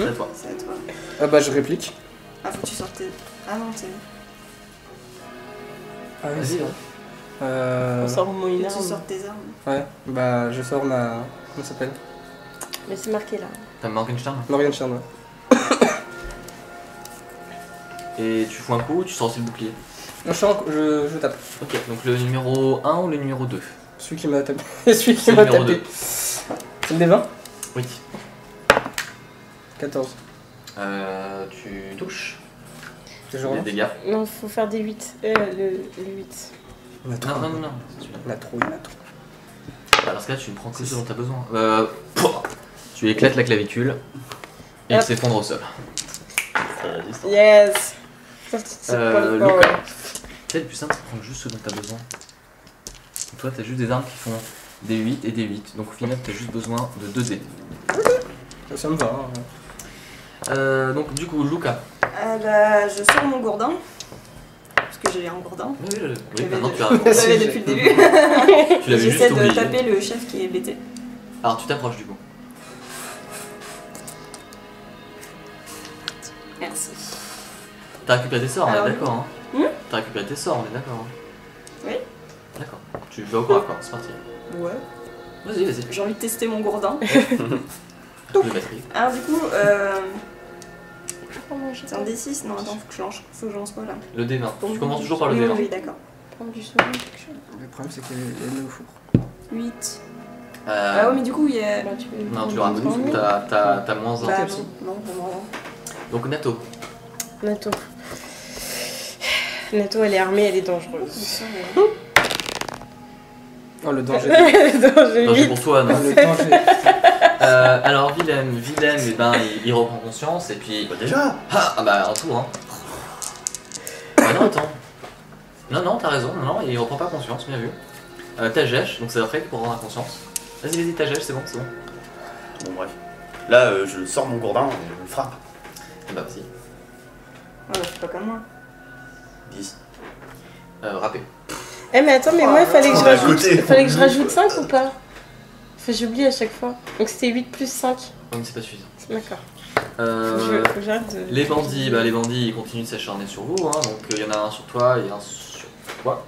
C'est à toi. C'est à toi. Ah bah je réplique. Ah, faut que tu sortes tes... Ah non, c'est... Ah oui, Vas-y, c'est On sort au moins une Faut que tu arme. sortes tes armes. Ouais, bah je sors ma... Comment ça s'appelle? Mais c'est marqué là. T'as Morgenstern. Morgenstern, ouais. Et tu fous un coup, tu sors aussi le bouclier. Non, je tape. Ok, donc le numéro 1 ou le numéro 2? Celui qui m'a tapé. Celui qui C'est m'a le numéro tapé. 2. C'est le D20? Oui. 14. Tu touches. Et je Les relance. dégâts. Non, faut faire des 8. Le 8. On a trop. Non. On a trop, on a trop. Bah, dans ce cas, tu ne prends que ce dont tu as besoin. Tu éclates la clavicule et il Hop. s'effondre au sol. Ça résiste. Yes. Ça, c'est pour le power. Lucas. Tu sais, le plus simple, c'est de prendre juste ce dont tu as besoin. Donc, toi, tu as juste des armes qui font des 8 et des 8. Donc au final, tu as juste besoin de 2 dés. Ça me va. Hein. Donc du coup, Lucas. Bah, je sors mon gourdin. Parce que j'ai un gourdin. Oui, maintenant tu as. Je l'avais depuis le début. Tu l'avais juste J'essaie de oublié. taper le chef qui est bêté. Alors tu t'approches du coup. Merci. T'as récupéré tes sorts, on Alors, est d'accord. Hein. Hmm T'as récupéré tes sorts, on est d'accord. Hein. Oui. D'accord. Tu vas au corps à corps, c'est parti. Ouais. Vas-y. J'ai envie de tester mon gourdin. De batterie. Alors du coup, Comment je c'est un D6. Non, attends, faut que je lance quoi là? Le D20. Tu commences toujours par le Oui, D20. oui, d'accord. prendre du souvenir quelque chose. Le problème, c'est qu'il y a au four. 8. Ah ouais, mais du coup, il y a... Bah, tu peux Non, tu prendre rates. du souvenir. T'as moins 1. Bah non, non. Donc Nato. Nato. Nato, elle est armée, elle est dangereuse. Oh, le danger. Danger Non, c'est 8. pour toi, non. Le danger. Alors Willem, eh ben, il reprend conscience et puis... Bah déjà. Ah bah un tour hein. Ah non attends. Non t'as raison, non il reprend pas conscience, bien vu. Tajèche, donc c'est après pour rendre conscience. Vas-y Tajèche, c'est bon. Bon bref. Là je sors mon gourdin et je le frappe. Bah vas-y. Ouais, c'est pas comme moi. 10. Râpé. Eh mais attends, mais moi il fallait que je On est à rajoute, côté. fallait que je rajoute 5 ou pas? Enfin, j'oublie à chaque fois. Donc c'était 8 plus 5. Non mais c'est pas suffisant. D'accord. Faut que j'arrête de... Les bandits ils continuent de s'acharner sur vous, hein, donc il y en a un sur toi et un sur toi.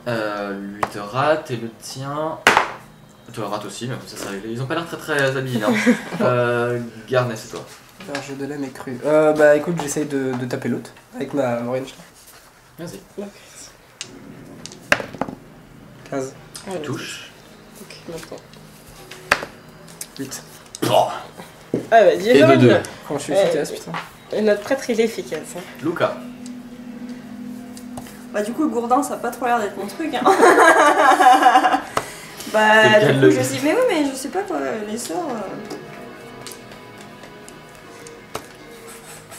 Lui te rate et le tien te rate aussi, mais ça c'est réglé. Ils ont pas l'air très habiles. Hein. Garnet, c'est toi. Alors, je de l'aime est cru. Bah écoute, j'essaye de taper l'autre avec ma Morgenstern. Vas-y. 15. Ah, Tu touches. Ok, maintenant. 8. Oh. Ah bah dis Et donc. de 2. Comment je suis Ouais. efficace, putain. Et notre prêtre il est efficace. Hein. Luca. Bah du coup, le gourdin, ça a pas trop l'air d'être mon truc. Hein. C'est Bah lequel, du coup, le- je sais... Mais oui, mais je sais pas quoi, les sorts...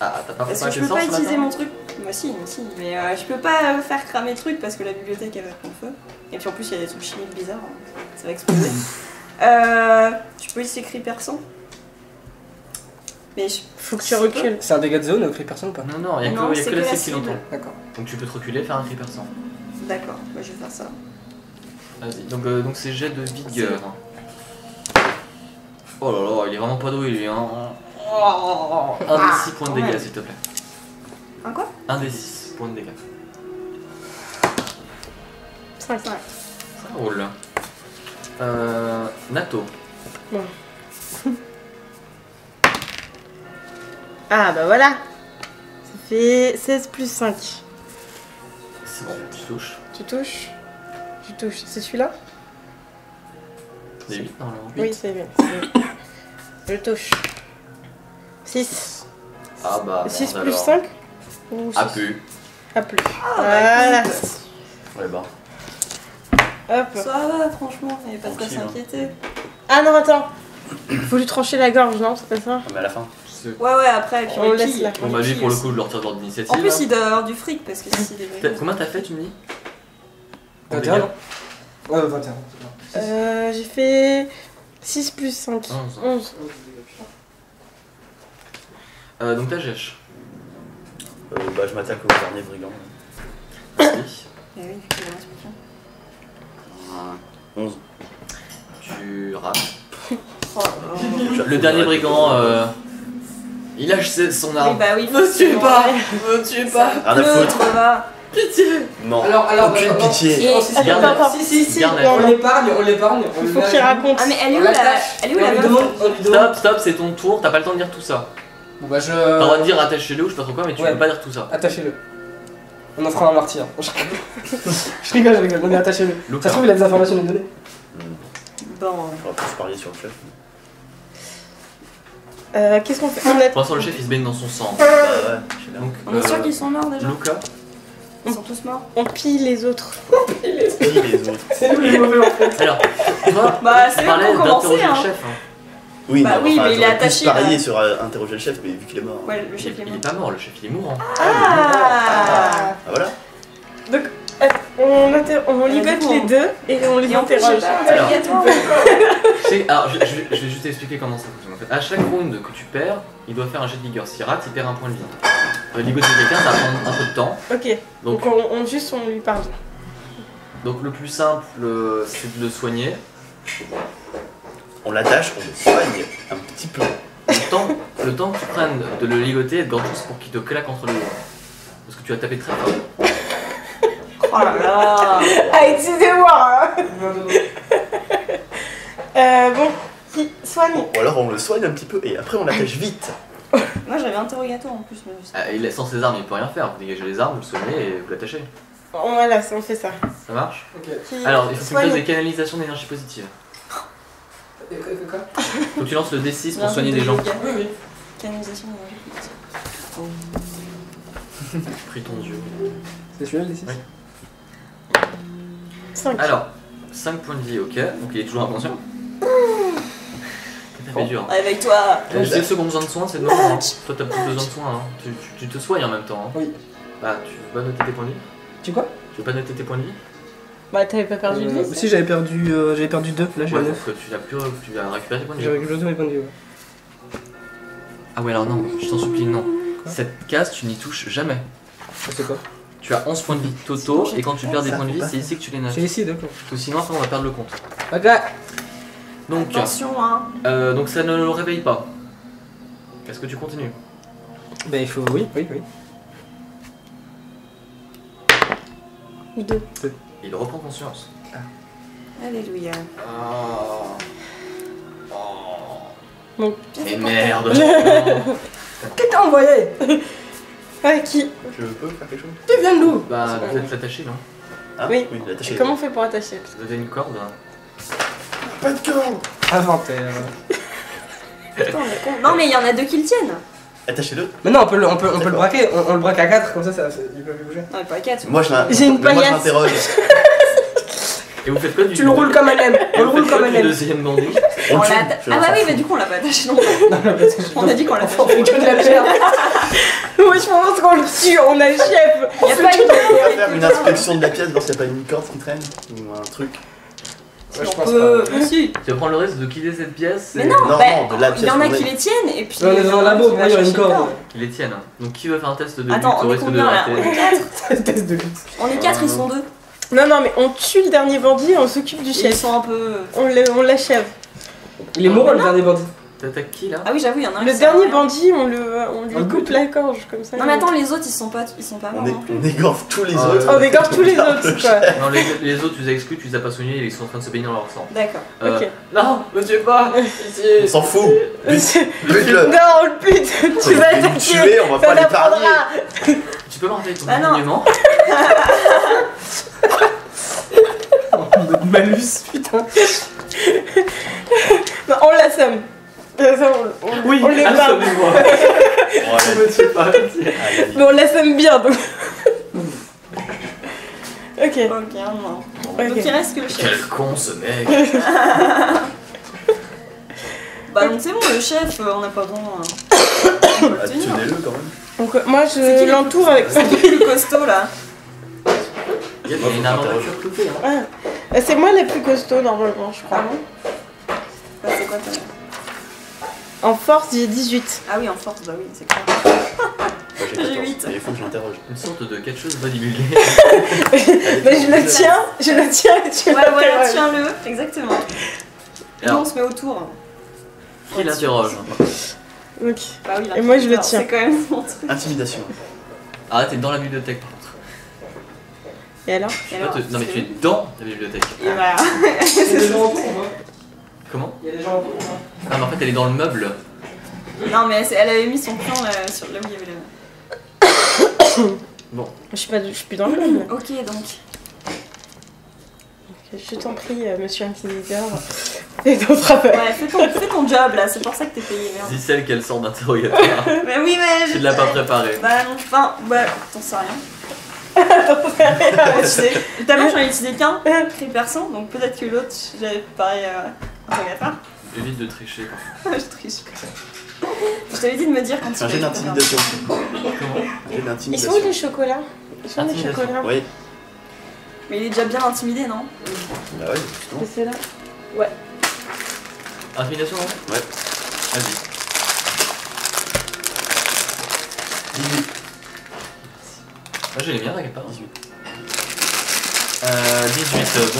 Ah, t'as pas Parce préparé que je tes peux sorts pas ce utiliser matin mon truc. Moi si, mais je peux pas faire cramer le truc parce que la bibliothèque elle va prendre feu. Et puis en plus il y a des trucs chimiques bizarres, hein. Ça va exploser. Tu peux essayer cri perçant. Mais je... Faut que tu recules. C'est un dégât de zone au cri personne ou pas? Non, il y a Non, que c'est la que la cible qui cible. l'entend. D'accord. Donc tu peux te reculer, faire un cri perçant. D'accord, bah, je vais faire ça. Vas-y. Donc c'est jet de vigueur. Oh là là, il est vraiment pas doué lui. Hein. Un des 6 points de quand dégâts même. s'il te plaît. Un quoi? Un des 6 points de dégâts. 5. Ouais. Ça roule. Nato. Bon. Ah bah voilà. Ça fait 16 plus 5. C'est bon, tu touches. Tu touches? Tu touches. C'est celui-là? Des 8 normalement. Oui, c'est bien. c'est bien. Je touche. 6. Ah bah. 6 merde plus alors. 5? Ou Ah 6? pu. Ah plus. bah, Voilà. écoute. Ouais bah. Hop. Ça va franchement, il n'y a pas de quoi Tranquille, hein. s'inquiéter. Ah non, attends. Faut lui trancher la gorge, non? C'est pas ça? Mais à la fin. Ouais, après, et puis On on laisse pille. là. Bon bah lui pour le coup je leur tire d'ordre d'initiative. En plus, hein. il doit avoir du fric parce que si des Combien t'as fait tu me dis? En 21 dégâts non? 21. c'est bon. J'ai fait 6 plus 5. 11. 11. Donc ta gèche. Bah je m'attaque au dernier brigand. Oui. Eh oui, il reste plus qu'un. 11. Tu rates. Oh là là. Le dernier brigand, il lâche son Oui, arme. bah oui, Me tue pas. Me tue pas. Rien à foutre. Va. Pitié. Non. Alors, Aucune non. pitié. Et... Garde. Attends, Si, Garde. on l'épargne, on l'épargne. il faut qu'il raconte. Ah mais elle est On où la... l'attache. Elle est où Et la on lui meuf demande, on lui demande. Stop, c'est ton tour, t'as pas le temps de dire tout ça. Bon bah T'as le droit de je... dire attachez-le ou je sais pas trop quoi, mais tu Ouais. peux pas dire tout ça. Attachez-le. On en fera un martyr. Je rigole, non mais attachez-le. Luca. Ça se trouve il a des informations à nous donner. Bon. On va tous parier sur le chef. Qu'est-ce qu'on fait? On a... Pour l'instant, le chef il se baigne dans son sang. Bah ouais, je sais bien. Donc, On est sûr qu'ils sont morts déjà. Luca, Ils sont tous morts. on pille les autres. Qui les autres? C'est nous les mauvais en fait. alors, toi, Bah tu c'est eux parlais qui ont commencé d'interroger le hein. chef. Hein. Oui, Bah oui, mais il est j'aurais plus attaché, parier là. sur interroger le chef, mais vu qu'il est mort. Ouais, le chef est Il est mort. pas mort, le chef il est mourant. Ah. Ah voilà. Donc, on libère du coup, les deux et on les Et en plus, interroge. j'ai pas interrogatoire. Alors, je vais juste t'expliquer comment ça fonctionne. En fait, à chaque round que tu perds, il doit faire un jet de vigueur. S'il rate, il perd un point de vie. Ligoter quelqu'un, ça prend un peu de temps. Ok, Donc, donc on lui parle. donc le plus simple, c'est de le soigner. On l'attache, on le soigne un petit peu. Le temps que tu prennes de le ligoter, Edgar tous pour qu'il te claque entre les doigts. Parce que tu as tapé très fort. Oh là là. Ah, excusez-moi bon, qui soigne. Ou alors on le soigne un petit peu et après on l'attache vite. Moi j'avais interrogatoire en plus. Mais je sais pas. Il est sans ses armes, il peut rien faire. Vous dégagez les armes, vous le soignez et vous l'attachez. Voilà, on fait ça. Ça marche? Ok. Qui Alors, il faut que tu me soigne. fasses des canalisations d'énergie positive. Quoi? Faut que tu lances le D6 pour Bien, soigner de des gens. yoga. Oui, oui. Canalisation d'énergie. Prie ton dieu. C'est celui-là le D6 Oui. 5. Alors, 5 points de vie, ok. Donc il est toujours inconscient. Ça fait dur. Réveille-toi. Je sais que ceux qui ont besoin de soins, c'est normal. Hein. Toi, t'as plus besoin de soins. Hein. Tu te soignes en même temps. Hein. Oui. Bah, tu veux pas noter tes points de vie? Tu quoi? Tu veux pas noter tes points de vie? Bah, t'avais pas perdu de vie? Si j'avais perdu 2, là j'ai Ouais, 9. donc tu as récupéré tes points de J'ai vie. récupéré tous mes points de vie. Ouais. Ah ouais, alors non, je t'en supplie, non. Cette case, tu n'y touches jamais. Je sais quoi. Tu as 11 points de vie totaux et quand tu perds des points de vie, c'est ici que tu les notes. C'est ici, d'accord. Parce que sinon, après, on va perdre le compte. Ok. Donc, Attention hein. donc ça ne le réveille pas. Est-ce que tu continues? Bah il faut. Oui. Ou 2. Il reprend conscience. Alléluia. Bon. Mais merde. Qui t'a envoyé? Ouais, qui? Je peux faire quelque chose? Tu viens de nous? Bah, vous êtes attaché, non? Ah Oui. l'attacher. Comment on fait pour attacher? Vous avez une corde? Pas de corde. Inventaire. Putain, on est con. Non mais il y en a deux qui le tiennent. Attachez-le. Mais non, on peut le braquer. On le braque à 4, comme ça, il peut plus bouger. Non mais pas 4. Moi je J'ai une moi, je paillasse. l'interroge. Et vous faites quoi du Tu le roules comme un M. On le roule comme un du M. deuxième bandit? On On le tue. l'a Je Ah m'en bah oui, fous. mais du coup on l'a pas attaché non plus. Non, parce que On a dit qu'on l'a on fait que de la perte. Moi, je pense qu'on le tue, on a le chef. Il y a pas On va une faire une inspection de la pièce, voir s'il n'y a pas une corde qui traîne ou un truc. Ouais, je on pense peut. pas. Mais si. Tu vas prendre le risque de quitter cette pièce Mais et non, Non, bah, non, de la il y en a pièce qui qu'on les tiennent et puis. On est dans un labo, qui va il y a une chercher corde. qu'ils les tiennent. Donc qui veut faire un test de lutte Attends, au on est risque de combien là? On rater? est 4. Test de lutte. On est 4, ils sont 2. Non, non, mais on tue le dernier bandit et on s'occupe du Ils chef. sont un peu. On l'achève. Il est mourant le dernier bandit. T'attaques qui là? Ah oui, j'avoue, il y en a un Le qui sert à dernier rien. bandit, on lui On le coupe bute. la gorge comme ça. Non mais attends, les autres ils sont pas morts. hein. On égorge tous les Ah, autres. On égorge tous les autres, quoi. Non, les autres, tu les as exclus, tu les as pas soignés, ils sont en train de se baigner dans leur sang. D'accord. Ok. Non, me tuez pas! On s'en fout. Bute-le. Non, on le bute. Tu vas Il va nous attaquer. tuer, on va Ça pas l'épargner. l'apprendra. Tu peux me rappeler ton Bah non. alignement? Malus, putain. Non, on l'assomme. On les barre. assommez-moi! Bon, allez. Me tuez pas! Allez, Mais on l'assomme bien, donc. Ok. Ok, non. Ok. Donc il reste que le chef. Quel con ce mec! Bah donc c'est bon, le chef, on n'a pas besoin. On va le tenir. tenez-le quand même. Donc, moi, C'est je qui le l'entoure avec ça. C'est qui le plus costaud là? Il y a une armature cloutée, hein. Ah. C'est moi la plus costaud, normalement, je Ah crois. bon? Bah c'est quoi toi? En force, j'ai 18. Ah oui, en force, bah oui, c'est clair. Moi, J'ai 14, 8. mais il faut que je l'interroge. Une sorte de quelque chose bodybuildé. Mais je le tiens et tu Ouais, voilà, l'interroges. tiens-le, exactement. Et Alors, on se met autour. Qui l'interroge? Ok. Bah oui, Et moi, je le alors, tiens. C'est quand même mon truc. Intimidation. Ah, t'es dans la bibliothèque par contre. Et alors? Tu peux non, mais tu es dans la bibliothèque. Et voilà. Il y a des gens autour ou pas? Comment? Il y a des gens autour ou pas? Ah, mais en fait, elle est dans le meuble. Non, mais elle avait mis son plan là, sur là où il y avait la. Bon. Je suis plus dans le monde. Ok, donc. Je t'en prie, monsieur inquisiteur. Et d'autres appels. Ouais, fais ton job là, c'est pour ça que t'es payé, merde. Dis celle quelle sorte d'interrogatoire. Mais oui, mais. Tu ne l'as pas préparé. Bah non, enfin, bah, t'en sais rien. T'as vu, j'en ai utilisé qu'un, cri perçant, donc peut-être que l'autre, j'avais préparé interrogatoire. Évite de tricher. Je triche. Je t'avais dit de me dire quand tu Un jet l'avais d'intimidation. Comment? Un jet Ils sont où d'intimidation. les chocolats? Ils sont où les Intimidation. chocolats? Oui. Mais il est déjà bien intimidé, non? Bah ouais, justement. Et c'est là? Intimidation, non? Ouais. Vas-y. 18. Ah, je l'ai bien, t'inquiète pas. 18. 18, bon.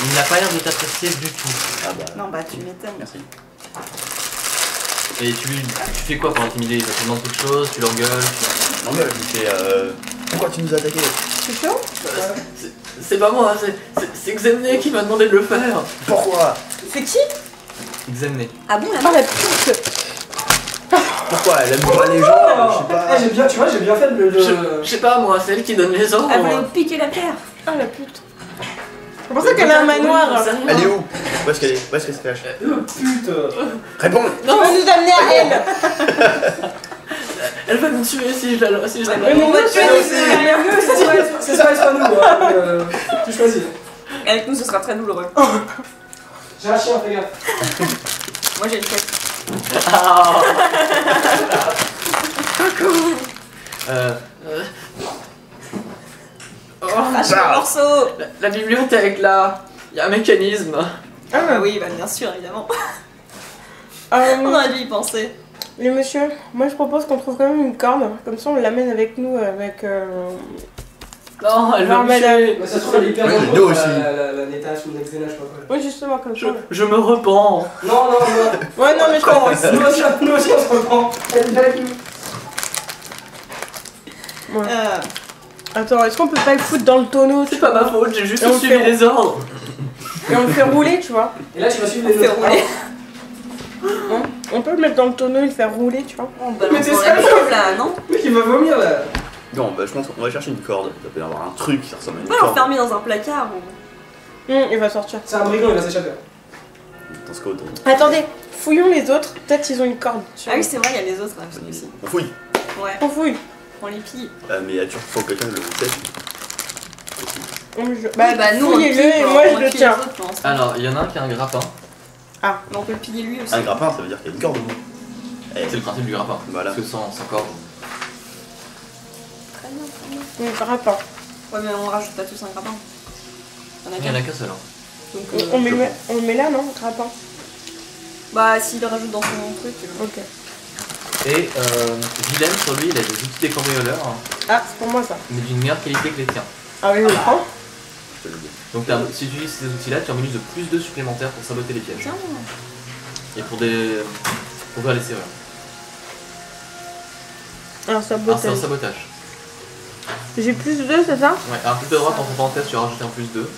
Il n'a pas l'air de t'apprécier du tout. Ah bah. Non, bah tu m'étonnes. Merci. Et tu fais quoi pour l'intimider? Ça te demande quelque chose, tu l'engueules, Non mais il fait pourquoi tu nous as attaqué? C'est chaud? C'est pas moi, c'est Xemné qui m'a demandé de le faire. Pourquoi? C'est qui? Xemné. Ah bon, la Ah la pute! Pourquoi? Elle aime pas les gens? Je sais pas. Eh, j'ai bien, tu vois, j'ai bien fait de le. Je sais pas moi, c'est elle qui donne les ordres. Elle voulait nous piquer la pierre. Ah la pute! C'est pour ça qu'elle a un manoir! Elle est où? Où est-ce qu'elle est? Où est-ce qu'elle se cache? Pute. Réponds! Tu vas nous amener à elle! Elle va nous tuer si je la si je la Mais on va tuer C'est ça, c'est pas nous. Hein, tu choisis. Avec nous, ce sera très douloureux. J'ai un chien, fais gaffe. Moi, j'ai une tête. Ah. Crache le morceau. La bibliothèque là, il y a un mécanisme. Ah bah oui, bah bien sûr, évidemment. On aurait dû y penser. Les messieurs, moi je propose qu'on trouve quand même une corde, comme ça on l'amène avec nous avec. Non, elle va Non, me madame. tuer. Bah, ça se trouve, elle est hyper Oui, dangereuse, nous aussi. La Netash ou l'Exena, je sais pas quoi. Oui, justement comme ça. Je me repens. Non, non, non. Ouais, non, mais je comprends. Nous aussi, on se reprend. Elle est avec nous. Attends, est-ce qu'on peut pas le foutre dans le tonneau? C'est pas ma faute, j'ai juste Et on suivi fait- les ordres. Et on le fait rouler, tu vois. Et là, tu vas suivre On les fait autres. rouler. On peut le mettre dans le tonneau et le faire rouler, tu vois. On balance Mais t'es dans la sérieux? cuve là, non? Mec, il va vomir là. Non, bah je pense qu'on va chercher une corde. Il doit y avoir un truc qui ressemble à On une peut corde. l'enfermer dans un placard ou. Il va sortir. C'est un brigand, il va s'échapper. Dans ce code. Attendez, fouillons les autres. Peut-être ils ont une corde. Ah oui, c'est vrai, il y a les autres là aussi. On fouille. Ouais, On fouille. on les pille. Mais y a toujours faut que quelqu'un le teste. Bah, nous, on le fouillez-le pille, et on moi je pille le les tiens. autres, mais on se- Alors, il y en a un qui a un grappin. Mais on peut le piller lui aussi. Un grappin, ça veut dire qu'il y a une corde au bout. Eh, C'est le principe du grappin. Voilà. Parce que sans corde. Très bien, très bien. Oui, grappin. Ouais, mais on rajoute pas tous un grappin. Il y en a Il y en qu'un. a qu'un seul. Hein. Donc, On le met là, non? Grappin. bah, s'il le rajoute dans son truc. Ok. Et Willem, sur lui, il a des outils des cambrioleurs, hein, Ah, c'est pour moi ça. mais d'une meilleure qualité que les tiens. Ah oui, je le prends. je te le dis. Donc si tu utilises ces outils-là, tu as un bonus de plus 2 supplémentaires pour saboter les pièges. Tiens. Et pour ouvrir les serrures. Alors ça Alors c'est un botte. sabotage. J'ai plus de 2, c'est ça? Ouais, alors plus de droite, entre parenthèses, tu as rajouté un plus 2.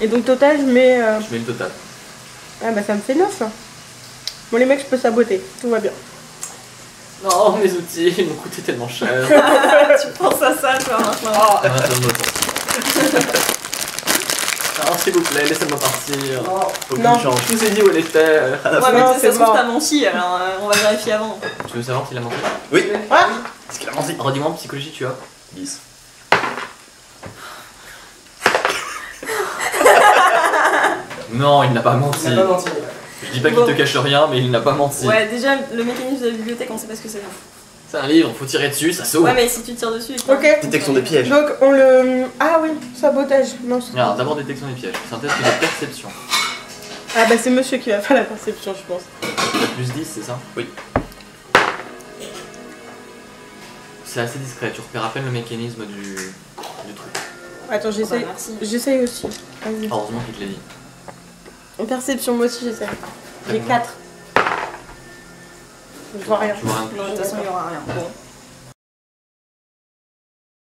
Et donc total, je mets. Je mets le total. Ah bah ça me fait 9. Bon, les mecs, je peux saboter. Tout va bien. Non, mes outils, ils m'ont coûté tellement cher. Tu penses à ça, toi, maintenant. Ah, ça me sens. Non, s'il vous plaît, laissez-moi partir. Aucune Non. chance. Je vous ai dit où elle était. Ouais, mais non, tu sais, ça c'est se trouve, mort. t'as menti, alors on va vérifier avant. Tu veux savoir s'il a menti? Oui. Ah Est-ce qu'il a menti? Redis-moi en psychologie, tu as 10. Non, il n'a pas menti. Il a pas menti. Je dis pas qu'il te cache rien, mais il n'a pas menti. Ouais, déjà, le mécanisme de la bibliothèque, on sait pas ce que c'est. C'est un livre, faut tirer dessus, ça s'ouvre. Ouais, mais si tu tires dessus. Ok. Détection des pièges. Donc on le. Ah oui, sabotage. Non, c'est- Alors, d'abord détection des pièges. C'est un test de perception. Ah bah c'est monsieur qui va faire la perception, je pense. T'as plus 10, c'est ça? Oui. C'est assez discret, tu repères à peine le mécanisme du truc. Attends, j'essaye. Merci. J'essaye aussi. Vas-y. Heureusement qu'il te l'a dit. En perception, moi aussi j'essaye. J'ai 4. Je vois rien. Tu vois rien. Non, de toute façon, il y aura rien. Bon.